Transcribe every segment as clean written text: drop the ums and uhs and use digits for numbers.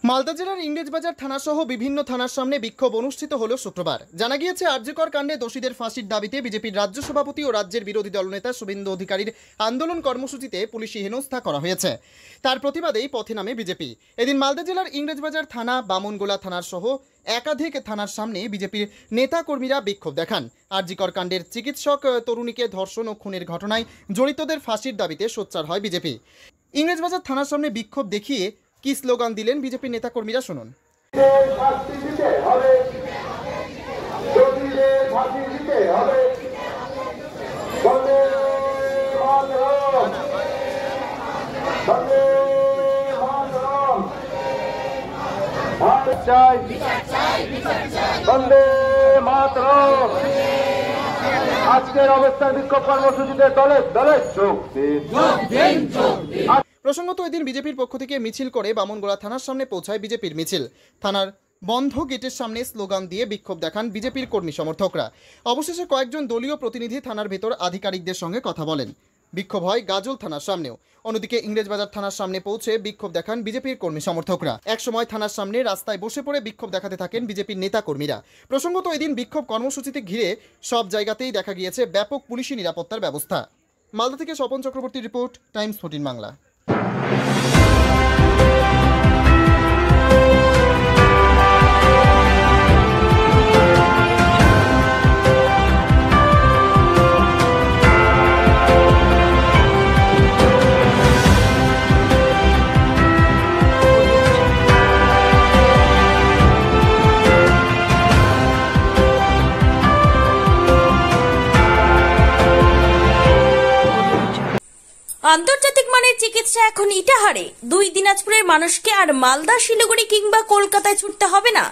মালদা জেলার ইংরেজবাজার থানাসহ বিভিন্ন থানার সামনে বিক্ষোভ অনুষ্ঠিত হলো শুক্রবার। জানা গিয়েছে, আরজিকর কাণ্ডে দোষীদের ফাঁসির দাবিতে বিজেপির রাজ্য সভাপতি ও রাজ্যের বিরোধী দলনেতা শুভেন্দু অধিকারীর আন্দোলন কর্মসূচিতে পুলিশি হেনস্থা করা হয়েছে। তার প্রতিবাদেই পথে নামে বিজেপি। এদিন মালদা জেলার ইংরেজবাজার থানা, বামনগোলা থানার সহ একাধিক থানার সামনে বিজেপির নেতা কর্মীরা বিক্ষোভ দেখান। আরজিকর কাণ্ডের চিকিৎসক তরুণীকে ধর্ষণ ও খুনের ঘটনায় জড়িতদের ফাঁসির দাবিতে সোচ্চার হয় বিজেপি। ইংরেজবাজার থানার সামনে বিক্ষোভ দেখিয়ে কি স্লোগান দিলেন বিজেপির নেতা কর্মীরা, শুনুন। আজকের অবস্থান বিক্ষোভ কর্মসূচিতে দলে দলে যোগ দিন। প্রসঙ্গত, এদিন বিজেপির পক্ষ থেকে মিছিল করে বামনগোলা থানার সামনে পৌঁছায় বিজেপির মিছিল। থানার বন্ধ গেটের সামনে স্লোগান দিয়ে বিক্ষোভ দেখান বিজেপির কর্মী সমর্থকরা। অবশেষে কয়েকজন দলীয় প্রতিনিধি থানার ভেতর আধিকারিকদের সঙ্গে কথা বলেন। বিক্ষোভ হয় গাজল থানার সামনেও। অন্যদিকে ইংরেজবাজার থানার সামনে পৌঁছে বিক্ষোভ দেখান বিজেপির কর্মী সমর্থকরা। একসময় থানার সামনে রাস্তায় বসে পড়ে বিক্ষোভ দেখাতে থাকেন বিজেপির নেতা কর্মীরা। প্রসঙ্গত, এদিন বিক্ষোভ কর্মসূচিতে ঘিরে সব জায়গাতেই দেখা গিয়েছে ব্যাপক পুলিশি নিরাপত্তার ব্যবস্থা। মালদা থেকে স্বপন চক্রবর্তীর রিপোর্ট, টাইমস 14 বাংলা। আন্তর্জাতিক মানের চিকিৎসা এখন ইটাহারে। 2 দিনাজপুরের মানুষকে আর মালদা, শিলিগুড়ি কিংবা কলকাতায় ছুটতে হবে না।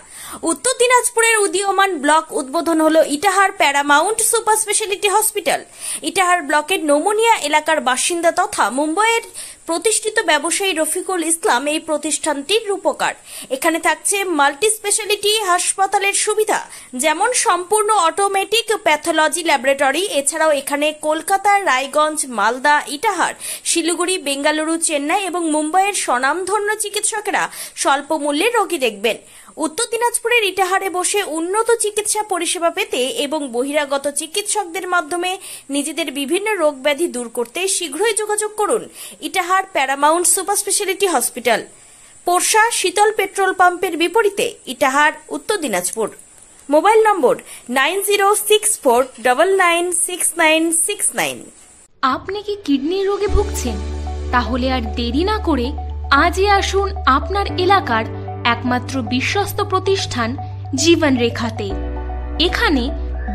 উত্তর দিনাজপুরের উদীয়মান ব্লক উদ্বোধন হলো Itahar Paramount super speciality hospital. Itahar ব্লকের নোমোনিয়া এলাকার বাসিন্দা তথা মুম্বাইয়ের প্রতিষ্ঠিত ব্যবসায়ী রফিকুল ইসলাম এই প্রতিষ্ঠানটির রূপকার। এখানে থাকছে মাল্টি স্পেশালিটি হাসপাতালের সুবিধা, যেমন সম্পূর্ণ অটোমেটিক প্যাথোলজি ল্যাবরেটরি। এছাড়াও এখানে কলকাতা, রায়গঞ্জ, মালদা, ইটাহার, শিলিগুড়ি, বেঙ্গালুরু, চেন্নাই এবং মুম্বাইয়ের স্বনামধন্য চিকিৎসকেরা স্বল্প মূল্যে রোগী দেখবেন। উত্তর দিনাজপুরের ইটাহারে বসে উন্নত চিকিৎসা পরিষেবা পেতে এবং বহিরাগত চিকিৎসকদের মাধ্যমে নিজেদের বিভিন্ন রোগ ব্যাধি দূর করতে শীঘ্রই যোগাযোগ করুন Itahar Paramount super speciality hospital, Porsha Sheetal petrol পাম্পের বিপরীতে, ইটাহার, উত্তর দিনাজপুর। মোবাইল নম্বর 9064996969। আপনি কি কিডনি রোগে ভুগছেন? তাহলে আর দেরি না করে আজই আসুন আপনার এলাকার একমাত্র বিশ্বস্ত প্রতিষ্ঠান জীবন রেখাতে। এখানে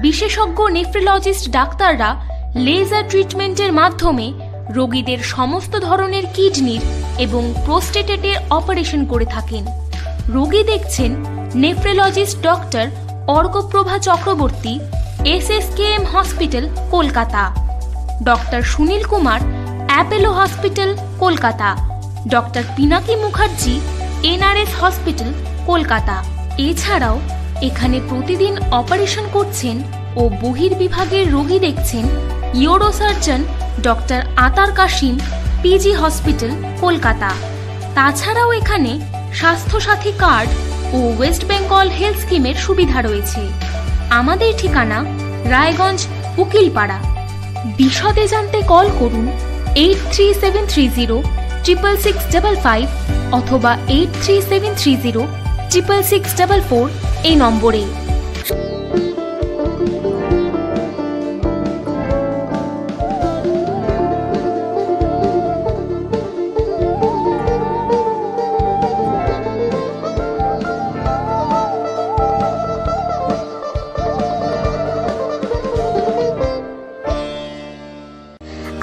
বিশেষজ্ঞ নেফ্রোলজিস্ট ডাক্তাররা লেজার ট্রিটমেন্টের মাধ্যমে রোগীদের সমস্ত ধরনের কিডনির এবং প্রোস্টেটের অপারেশন করে থাকেন। রোগী দেখছেন nephrologist doctor Arkaprabha Chakraborty, SSKM hospital, Kolkata. Doctor Sunil Kumar, Apollo hospital, Kolkata. Doctor Pinaki Mukherjee, NRS hospital, Kolkata. এছাড়াও এখানে প্রতিদিন অপারেশন করছেন ও বহির্বিভাগের রোগী দেখছেন ইউরোসার্জন ডক্টর আতার কাশিম, PG হসপিটাল, কলকাতা। তাছাড়াও এখানে স্বাস্থ্যসাথী কার্ড ও ওয়েস্ট বেঙ্গল হেলথ স্কিমের সুবিধা রয়েছে। আমাদের ঠিকানা রায়গঞ্জ, উকিলপাড়া। বিশদে জানতে কল করুন 8373066655 অথবা 8373066644 এই নম্বরে।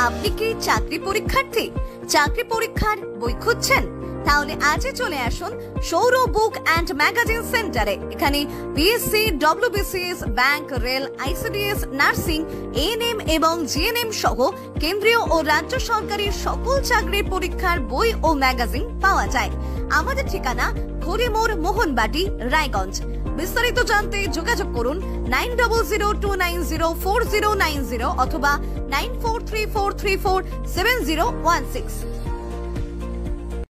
আপনি কি চাকরি পরীক্ষার্থী? চাকরি পরীক্ষার বই খুঁজছেন? তাহলে আজই চলে আসুন সৌর বুক অ্যান্ড ম্যাগাজিন সেন্টারে। এখানে BSc, WBCS, bank, rail, ICDS, nursing, ANM এবং GNM সহ কেন্দ্রীয় ও রাজ্য সরকারের সকল চাকরির পরীক্ষার বই ও ম্যাগাজিন পাওয়া যায়। আমাদের ঠিকানা হরিমোড়, মোহনবাটি, রায়গঞ্জ। বিস্তারিত জানতে যোগাযোগ করুন 9002904090 অথবা 9434347016।